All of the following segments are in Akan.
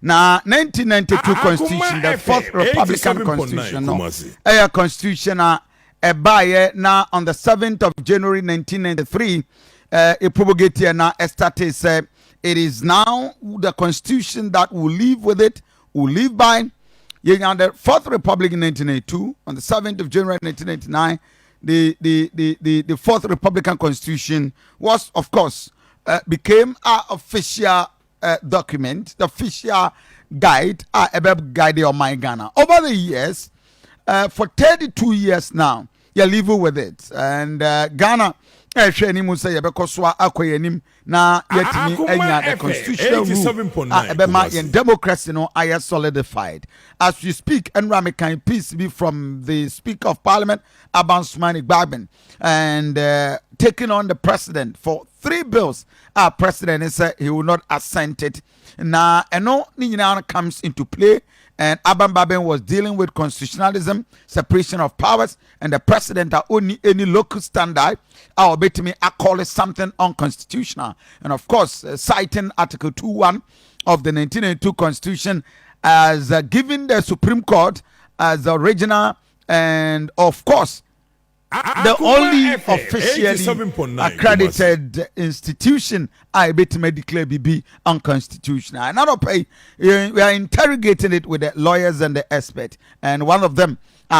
Now, 1992 Constitution, the fourth Republican Constitution, a constitution by now on the 7th of January 1993, a promulgated now estate said it is now the Constitution that will live with it, will live by. The fourth Republic in 1982, on the 7th of January 1999, the fourth Republican Constitution was, of course, became our official document, the official guide, guide of my Ghana. Over the years, for 32 years now, you're living with it. And Ghana, because na the constitutional rule democracy no are solidified as we speak. And Ramikan peace be from the Speaker of Parliament Abansumani Gbagben and taking on the president for 3 bills. Our president said he will not assent it. Now, no comes into play. And Aban Baben was dealing with constitutionalism, separation of powers, and the president are only any local standard. I'll bet me I call it something unconstitutional. And of course, citing Article 2.1 of the 1982 Constitution as giving the Supreme Court as the original and of course the only officially accredited institution I bet me declare be unconstitutional. Another pay we are interrogating it with the lawyers and the experts, and one of them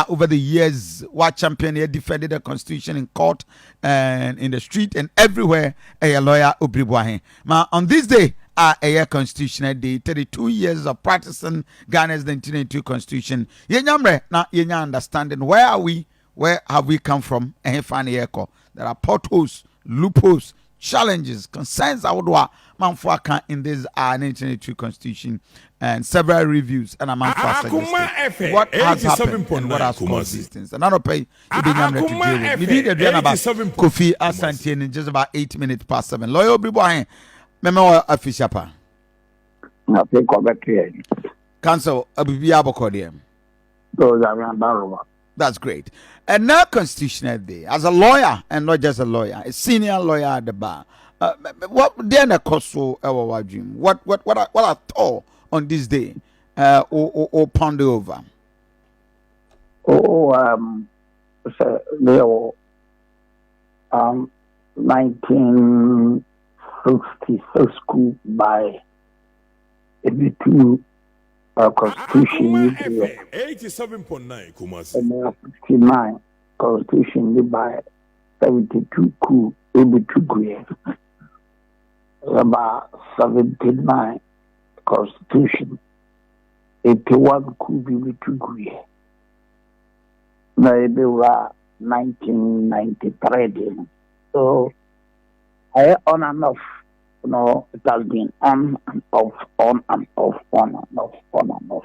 over the years what champion here defended the constitution in court and in the street and everywhere. A lawyer Obiri Boahen. Now on this day a constitutional day, 32 years of practicing Ghana's 1982 constitution. Yenyamre na yenya understanding where are we. Where have we come from? There are potholes, loopholes, challenges, concerns I would want manfuaka in this 1982 Constitution and several reviews and a manfuaka. What has happened and what has caused these things? And I don't pay to deal with. We did a dream about Kofi Asante in just about 8 minutes past 7. Lawyer Obiri Boahen, Memo Afishapa. Nothing covered here. Council Abibi Abokodium. Those are around. That's great. And now Constitutional Day, as a lawyer and not just a lawyer, a senior lawyer at the bar. What then a cost for our dream? What are thought on this day? Or ponder over? Leo, 1966 school by Constitution 87.9 Kumasi. 69 Constitution by 72 coup 82 years. About 79 Constitution 81 coup 82 years. Maybe 1993. So I on and off. No, it has been on and off, on and off, on and off, on and off.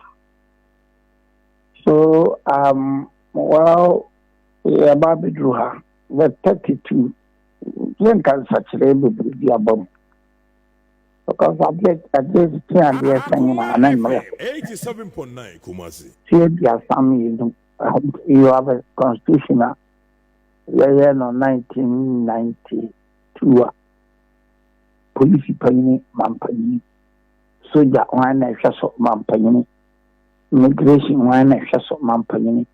So, well, Baby drew her. The 32, then can such a label be a bomb. Because I get at least 3 years and 87.9 Kumasi. Here, you have a constitutional, yeah, no, 1992. Police paying Mampany, Soja one and Shasso Mampany, Immigration one and Shasso Mampany,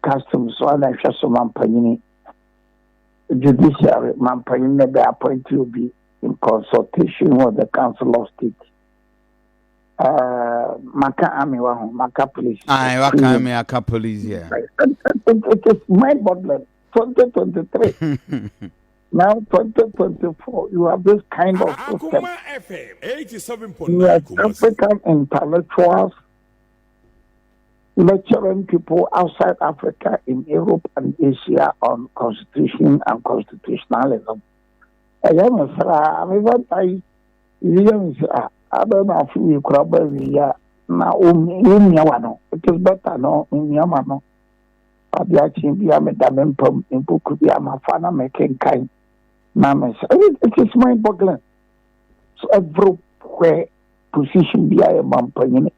Customs one and Shasso Mampany, Judiciary Mampany, they appoint to be in consultation with the Council of State. Maka Army, Maka Police. Maka Police, yeah. It is my bottler, 2023. Now, 2024, you have this kind of system. You have African intellectuals lecturing people outside Africa in Europe and Asia on constitution and constitutionalism. I don't know if you could now, it is better, no, in Yamano. It is mind-boggling. So everywhere position be a man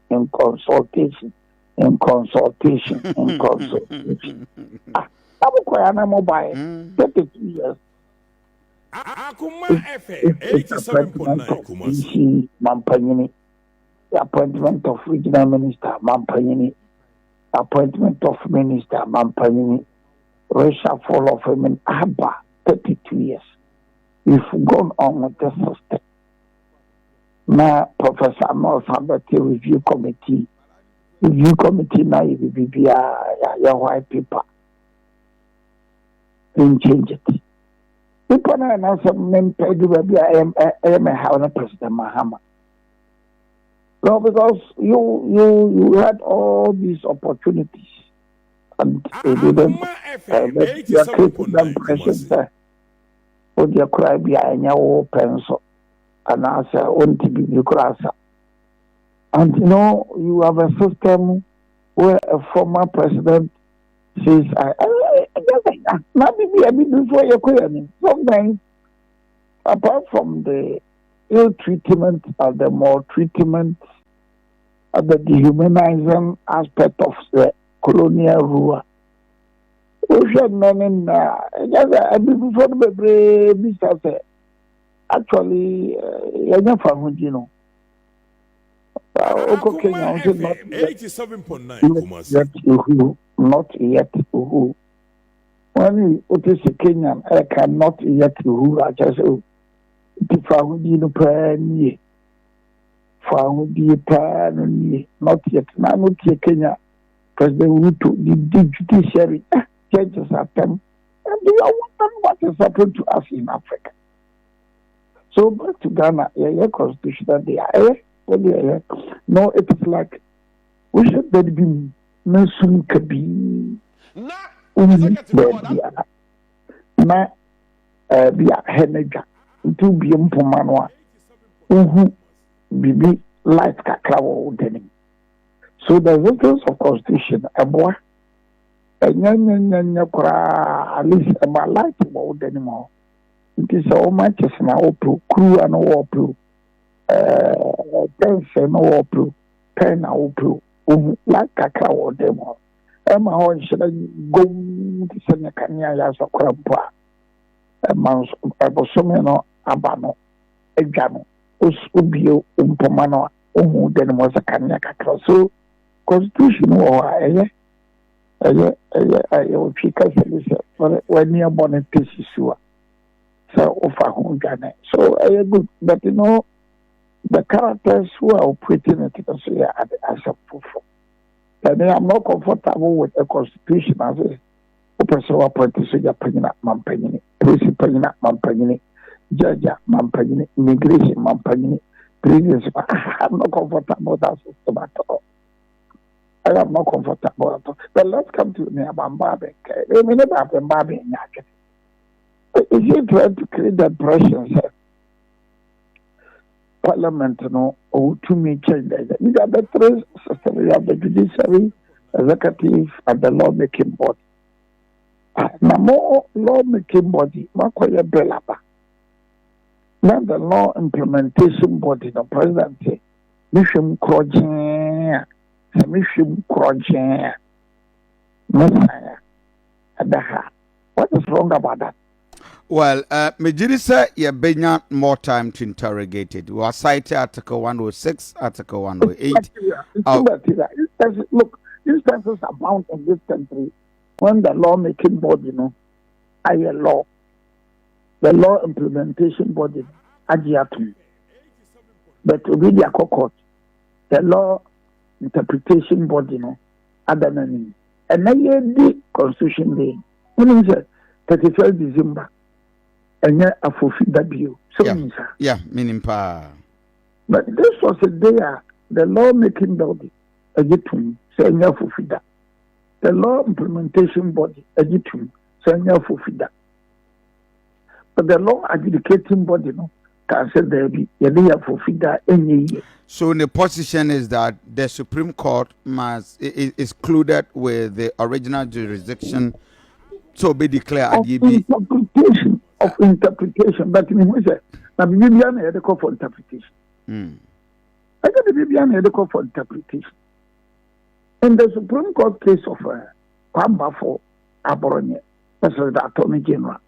in consultation. I'm quite mobile. 32 years. Akoma FM It's appointment 87.9 of Kumasi. DC Mampanyini, the appointment of regional minister Mampanyini, appointment of minister Mampanyini, racial fall of women Abba, 32 years. We've gone on with the system. Now, Professor Moss Habert review committee now you be your white paper. Didn't change it. People now some men paid I am a President Mahama. No, because you had all these opportunities and you didn't creating them pressures there. Would you cry be a pencil and answer on TV crasa? And you have a system where a former president says, sometimes, apart from the ill treatment and the maltreatment and the dehumanizing aspect of the colonial rule, we should actually, Akoma FM 87.9 Kumasi. not yet who. When it is a Kenyan, I cannot yet who I just the Fahudi Pani Fahudi Pani, not yet. Now, not yet Kenya. President Ruto, the judiciary judges at them, and they are wondering what has happened to us in Africa. So back to Ghana, constitution that they are. No, it is like we should be Nasum Kabi. Na Bia Henaja to be Mpomanwa Bibi light Kaklawo Denim. So the results of constitution a boy at least about light about anymore. It is all matches now crew and all crew. Tense no opro, pen opro, like cacao demo. Emma Horn should go to send a canya as a crabba. A mouse, a bosomeno, abano, a jamo, usubio, umpomano, then was a canya cacao. So, constitution or a when you're born in Tissua. So, of a home Ghana. So, I good, but the characters who are operating it as a proof. And I'm not comfortable with a constitution as a person appointed to Japan, Mampany, police Mampany, judge Mampany, immigration Mampany, previous. I'm not comfortable with that system at all. I am not comfortable at all. But let's come to Mbabe. They may never have Mbabe in Yaka. Is he trying to create that pressure, sir? Parliament or to me change that. You have the three systems. You have the judiciary, executive, and the lawmaking body. Now, more lawmaking body, Makoya Belaba. Now, the law implementation body, the president, Mishum Krojen, Messiah, Adaha. What is wrong about that? Well, Majorisa, you been more time to interrogate it. We are cited Article 106, Article 108. Look, instances abound in this country when the lawmaking body, a law, the law implementation body, Ajiatum, but Obiri court, the law interpretation body, Adanani, and then the Constitution Day, when is it 31st December. And yet, a fulfilled debut. Meaning pa. But this was a day the lawmaking body, a jitum, saying ya fulfilled. The law implementation body, a jitum, saying ya fulfilled. But the law adjudicating body, can say there be a fulfilled any year. So the position is that the Supreme Court is excluded with the original jurisdiction, so be declared interpretation, but in which now Bibian had a call for interpretation. I got the Bibian had a call for interpretation. In the Supreme Court case of Kwamba for Aborone, that's the Attorney General.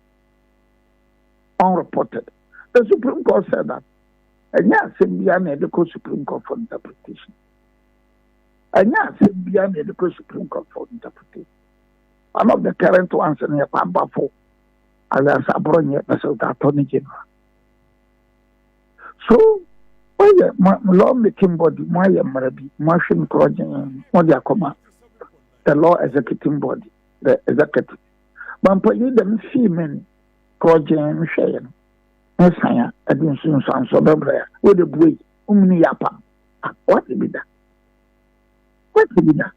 unreported. The Supreme Court said that. And yes, the Supreme Court for interpretation. And yes, the Supreme Court for interpretation. One of the current ones in the Pambafo, as a Sabronia, as the Attorney General. So, law-making body, my machine project, Akoma, the law executing body, the executive. But for you, them female project, sharing, and sign, I didn't see some so better with the boy, yapa. What will be that? What will be that?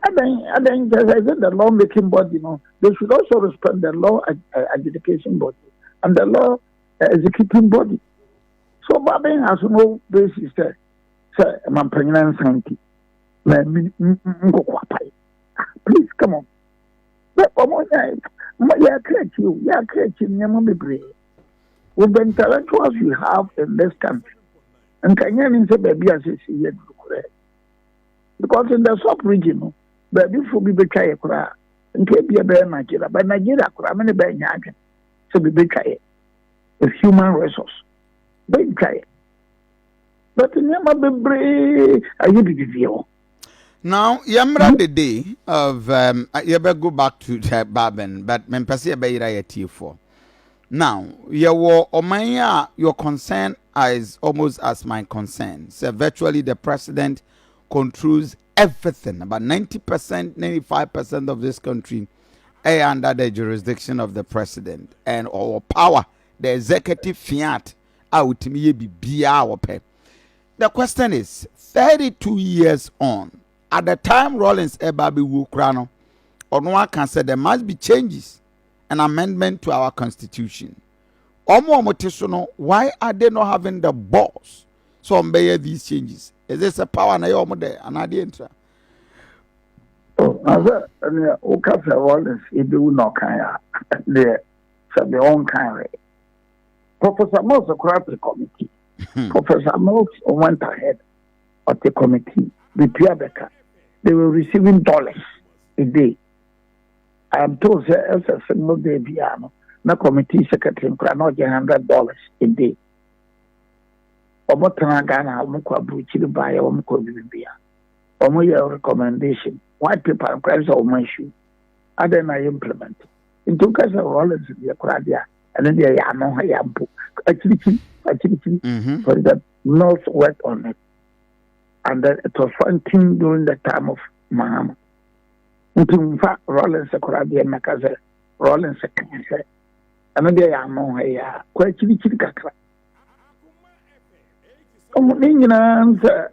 And then, as I said, the law-making body, they should also respect the law adjudication body and the law executing body. So, Babin has no basis there. Sir, I'm pregnant, Santi. Please, come on. But, you're creative, with the intellectuals you have in this country. And Kenyan say, baby, as you see it, because in the sub region, baby, for be betrayed, and can't be a bear Nigeria, but Nigeria, I'm in a bear Yagan. So be betrayed. It's human resource. Big guy. But never be brave. I will be you. Now, Yamra the day of you better go back to Baben, but Mempasi Bayra T4. Now, your concern is almost as my concern. So virtually the president controls everything. About 90%, 95% of this country are under the jurisdiction of the president and or power, the executive fiat. The question is 32 years on. At the time Rawlings Ebabi Wukrano, or no one can say there must be changes, an amendment to our constitution. Why are they not having the balls to obey these changes? Is this a power na yomo there? And I didn't. Oh, as a Rawlings, it do not kind of there, so the own kind. Professor Mills across the committee. Professor Mills went ahead of the committee with Piabeka. They were receiving dollars a day. I am told that as a single day piano, the committee secretary not $100 a day. Omotanagana, Omukwa Buchi, buy Omko Bibia. Omoya recommendation, white paper and crabs of my shoe. And then I implement. In two cases of Rollins in the Akradia. And then they are no actually, for that North worked on it. And then it was fighting during the time of Mahama. In fact, Rollins Akrabia Makaza, Rollins a cancer. And then they are no quite chilly kakra. Oh, answer,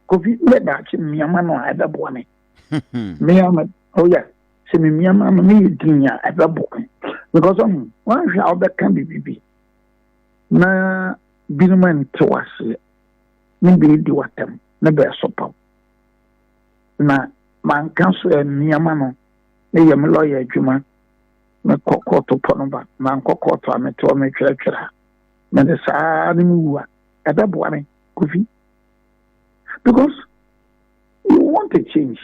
Kofi, let that Miamano had a bonnet. Miaman, oh, yeah, semi Miaman, me, Dinia, at the book. Because one shall that can be BB. Na Bilman to us, maybe do what them, never so. Na man counsel and Niamano, maybe a lawyer, Juma, na cocoa to Ponova, man cocoa to me to me church. Medicine, at that one, coffee. Because you want to change.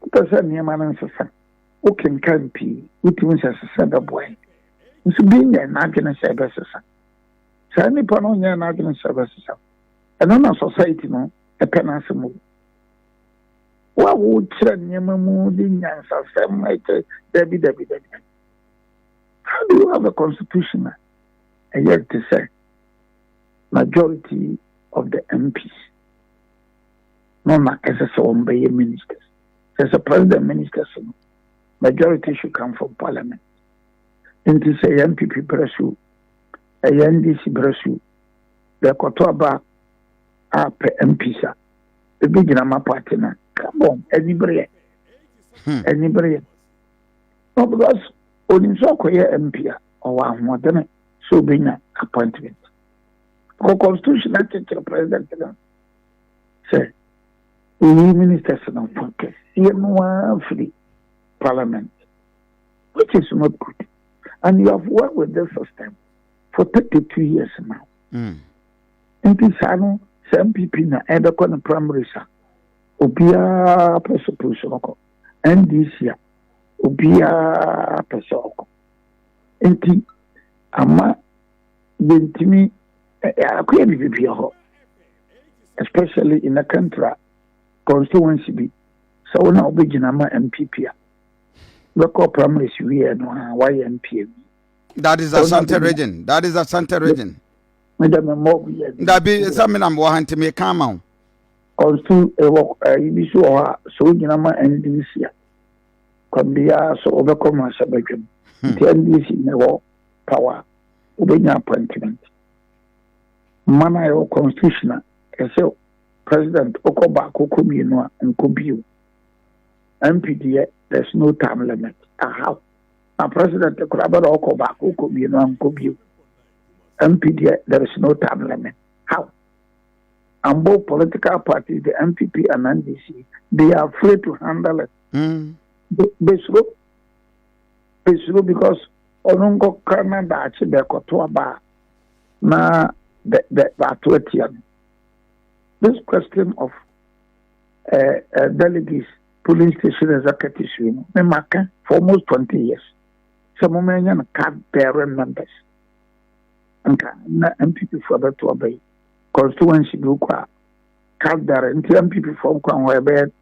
Because Niaman is a son. Okay, can be, which means as a son of boy. It's being an argument services. So, any point an argument services. And on a society, no, a penance move. What would send you moving and some Debbie. How do you have a constitution? And yet to say, majority of the MPs, no, as a son by ministers. There's a president minister, majority should come from parliament. Into say NPP Bresu, a NDC Bresu, the Kotoba up MPSA, the big Nama partner. Come on, anybody. No, because only so queer MP or one more than so being an appointment. For constitution, I take the president. Say, we ministers don't focus. You know, free parliament, which is not good. And you have worked with this system for 32 years now. And this ano some people na either on the primary sa obia persecution and this year obia persecution. And ama bentimi akoya bibi ho, especially in a country constituency bi so na obegina ma MPP a local primaries we no why MPP. That is Asante region. That is Asante region. That be something I'm wanting to make come out. Also, you so Ginama NDC. Combia so overcome as a bedroom. The NDC never power, obeying appointment. Mana constitutional, so President Okoba Kokomino and Kobu. MPD, there's no time limit. How? A president Okoba Kokomino and Kobu. MPD, there is no time limit. How? And both political parties, the NPP and NDC, they are afraid to handle it. Basically, because Onongo Canada actually Kotoaba na the this question of delegates, police station executives, for almost 20 years. Some Romanian card-bearing members. And MPP for that to obey. Constituency group card-bearing MPP for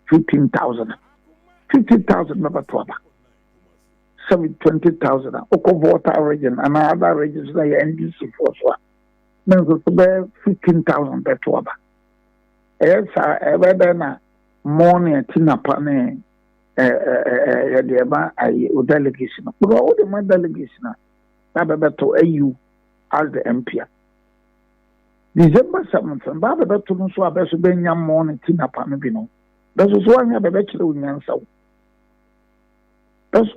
15,000. 50,000 number to about 20,000. Oko water region and other regions like NDC for so. Then 15,000 per to about. Yes, I ever morning tinapane yadema delegation. But all the my delegation na to AU as the MP. December 7th, and Baba to no so abeso benya morning tinapane bino. That's one ya bebe chile unyansa. That's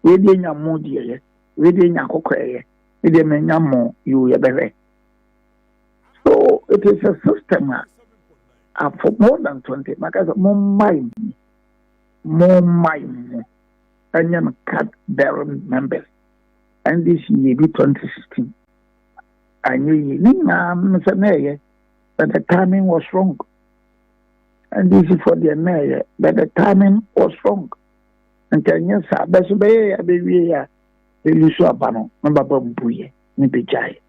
we dey nya mo die we dey nya kokoye we dey menya mo you yebere. So it is a system for more than 20 because more mind and then cut bearing members and this year be 2016 and you but the timing was wrong and this is for the mayor but the timing was wrong and can you say that's be the issue abano number buye ni bijay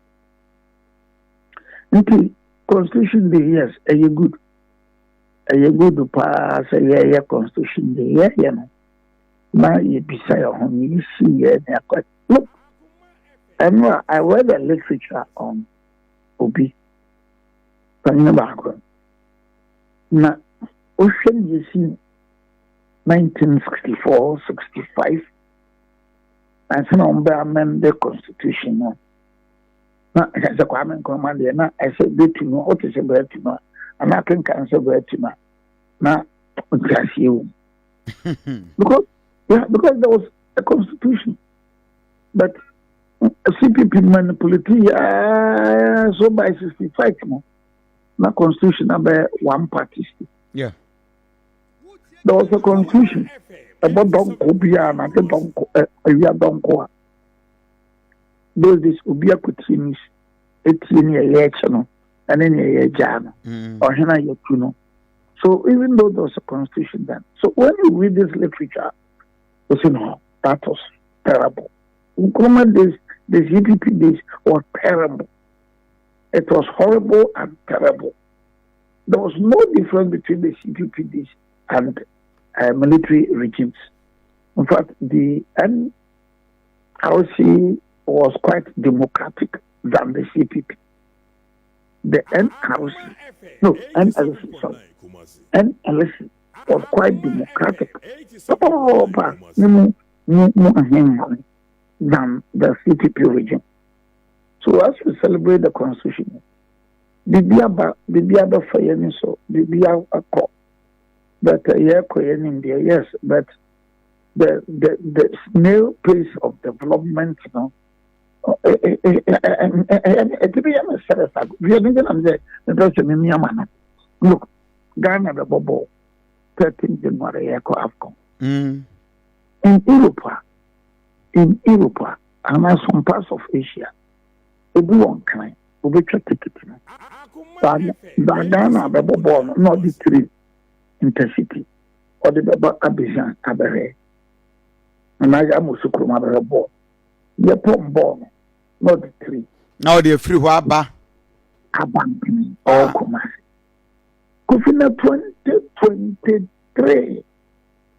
nti constitution dey yes a good to pass a constitution dey yeah no na ye bisay on you see look and I read the literature on Obi from background na ocean you see 1964 65 and some amend the constitution no na as a common command na I said to know what is about to know and I can cancel about to know na you because there was a constitution but CPP manipulated so by 65 no na constitution number one party. Yeah. There was a constitution about Donkobia and Donko. Those days Ubia Kutinis, 18 years, and then a year Jan, or Hena Yakuno. So even though there was a constitution then, so when you read this literature, you say, no, that was terrible. The CPP days were terrible. It was horrible and terrible. There was no difference between the CPP days and military regimes. In fact, the NRC was quite democratic than the CPP. The NLC was quite democratic than the CPP regime. So as we celebrate the constitution, Bibiaba Fayeni so Bibia Akoma. But yes, but the snail pace of development, you know, look, Ghana the Bobo, 13th January, Afcon. In Europe, and some parts of Asia, everyone can, we try to get it. But Ghana the Bobo, not the three. Intercity or the Baba Abidjan Abere. And I am also Kroma Ball. Your pom born not 3. Now they free waba. Abankini or Kumasi. Kufina 2023.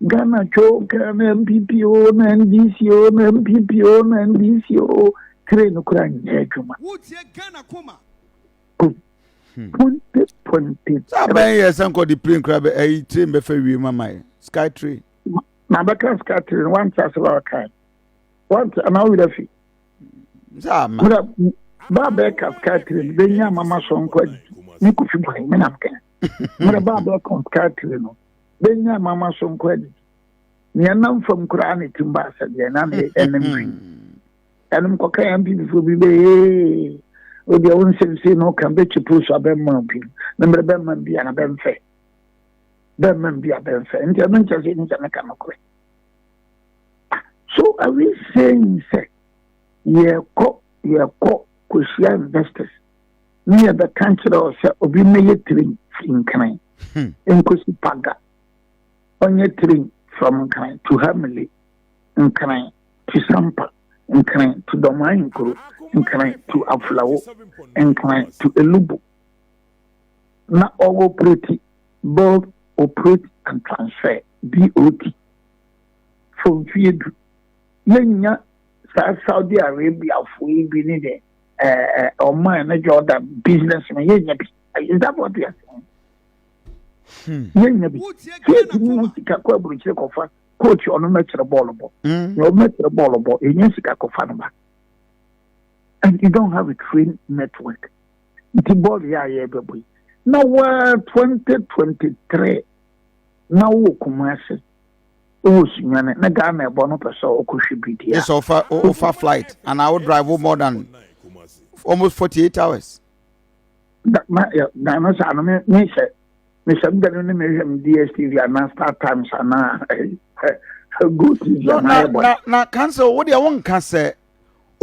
Ghana choke and MPPO and DCO and MPPO and DCO. Train Ukraine. What's your Ghana Kuma? 2020. Sabe yes uncle the plane crab train be fe wi mama sky train. Na baka sky train one chance about kind. Once an hour with a fee. Zama. Baba sky train benya mama son kwadi. Ni ku fi boy me na mka. Mara baba sky train no. Benya mama son kwadi. Ni anam fam Qur'an timba sa de na me enemy. Anum ko kan am bi fo bi be. Obi a won say no can be chipu so abemma bi na mre bemma bi na bemfe bemma bi abemfe nti no nche say nche na kan ko. So are we saying say ye ko share investors near the country or say obi me yetrin in kan enkosi paga onye trin from kan to Hamley in kan to Sampa in kan to Domain Kuru incline to Aflawo, incline to Elubu. Not all operate, both operate and transfer, BOT. From Fied, Yenya, Saudi Arabia, we be needed, or manager that businessman. Is that what we are saying? Yenya, coach on a match the ballable. You match the ballable, and yes, Kakofanaba. And you don't have a train network. The ball, yeah, baby. Now, 2023. Now, Kumasi. Oh, Signana, Nagana, Bonopaso, Okushibiti. Yes, offer flight, and I would drive more than almost 48 hours. That my, Dana, me say, Miss DSTV and Star Times and good. Now, cancel what you want, cancel.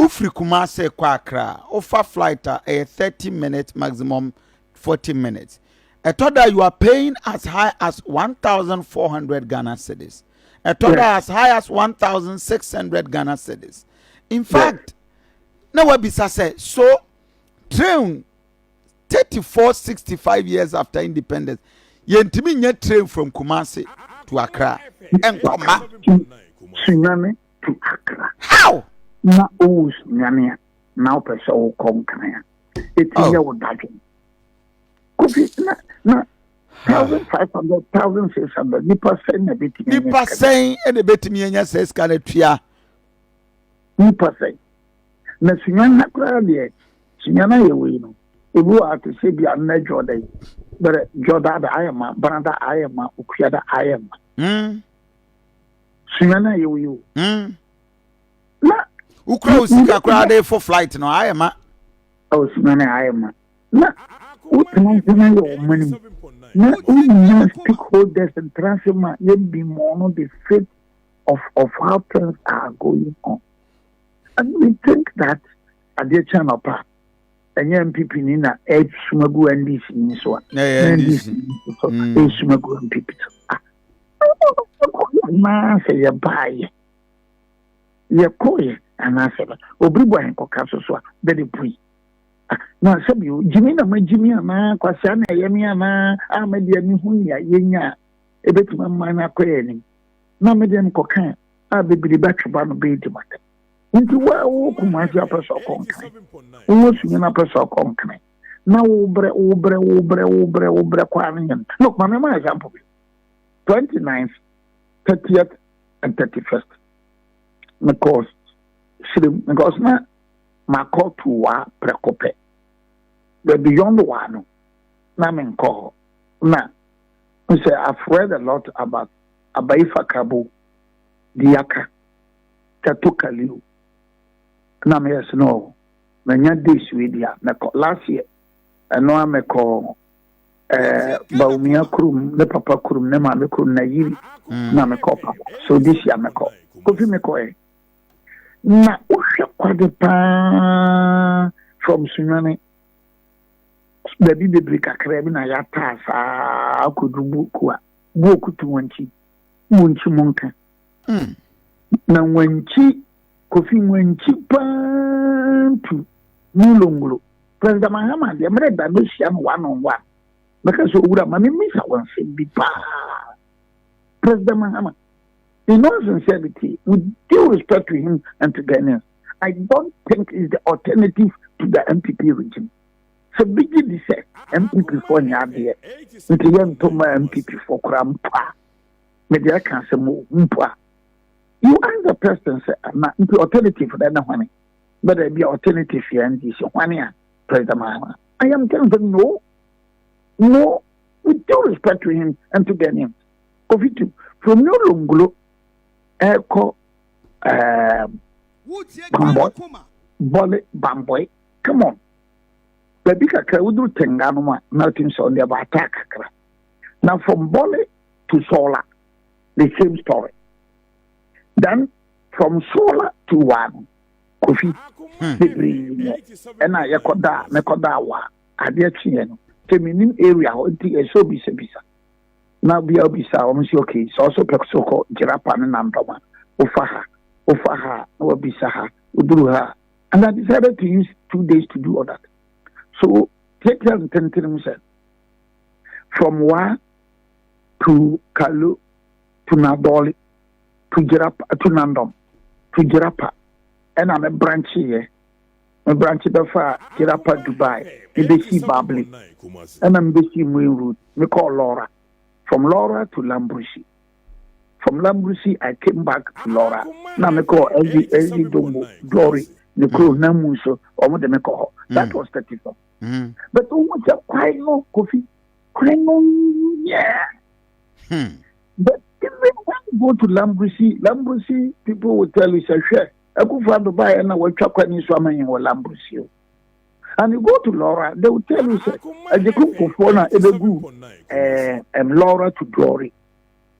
Ufri Kumase kwa Accra, offer flight a 30 minutes maximum 40 minutes. I thought that you are paying as high as 1,400 Ghana cedis. I thought that as high as 1,600 Ghana cedis. In fact, now what Bisa said, so train 65 years after independence, yentimi nye train from Kumasi to Accra. And Tsunami to Accra. How? Na owes nyania na opese wo kom kan eti ya wo dadwe kofi na 1,500 1,600 nipa sen na betimi nipa sen e de betimi enya se ska na tua nipa sen na sunyana kra de sunyana ye we no ebu ate se bia na jodai but joda da ayama branda ayama ukua da ayama sunyana ye we na Ukra usika krade for flight no ayema. Oh, Simone ayema. Na utana yo money. Na stakeholders and transfer you be more the fate of how things are going on. And we think that at the channel part and NPP nina edge sumagu and this in so one. Sumagu and NPP. Man say you buy. You call and I said, Obiri Boahen so very free. Now, some you, Jimmy, Kwasiana, Yemiana, Amedia, Mihunia, Yenya, a bit of my query. No medium cocaine, I'll be the back of one baby. Into where Kumasi upper so concrete. Almost in upper so concrete. Now, Obre, Quarian. Look, my example 29th, 30th, and 31st. Because na my call to wa precope. The beyond one, na men call. Na, say I've read a lot about Abaifa Kabu, Diaka, Katukaliu. Na me yes no. Manya this with ya. Last year, I know I call Baumia Krum, the Papa Krum, Nema me Krum Nairi, na me call Papa. So this year me call. Kofi me call. Na uhwe kwade pa from Sunani baby bebre kakra bi na ya ta sa akodubu kwa bu okutu wanchi monka na wanchi kofi wanchi pa down to Nulonglo. President Mahama, the American Russian one-on-one. Because we would have miss our be President Mahama, in all sincerity, with due respect to him and to Ghanaians, I don't think is the alternative to the NPP regime. So begin to say MPP for Nadia, into young Toma MPP for Krampa, Media Cancer Mumpa. You are the person say the alternative for that one, but there be alternative here and this one year, President Mahama. I am telling them no, with due respect to him and to Ghanaians. Covid from no Longlo, Echo, Bamboy, come on. Baby Kaka would do Tenganoma, nothing on the attack. Now from Bole to Sola, the same story. Then from Sola to one, Kofi, and I Mekodawa, Adiachian, Feminim area, so bisa. Now be okay, it's also Pexoco, Jerapan and Andoma, Ofaha, Obisaha, Udruha, and I decided to use 2 days to do all that. So take care and tell himself from Wa to Kalu to Nadoli to Jerapa to Nandom to Jerapa, and I'm a branch here. A branch of Jerapa Dubai, Embassy Babli, and Embassy Main Route. We call Laura. From Laura to Lambrusi. From Lambrusi, I came back to Laura. Now I call every Dombo, Glory, Nicole Namuso, or what they call. That was 34. But what's a quite no coffee? Quite no, yeah. But even when you go to Lambrusi, people will tell you, say, I go for the buy and I will chuck any swimming in Lambrusi. And you go to Laura, they will tell you, say, I cook for Fona, Ebegu, Laura to Glory.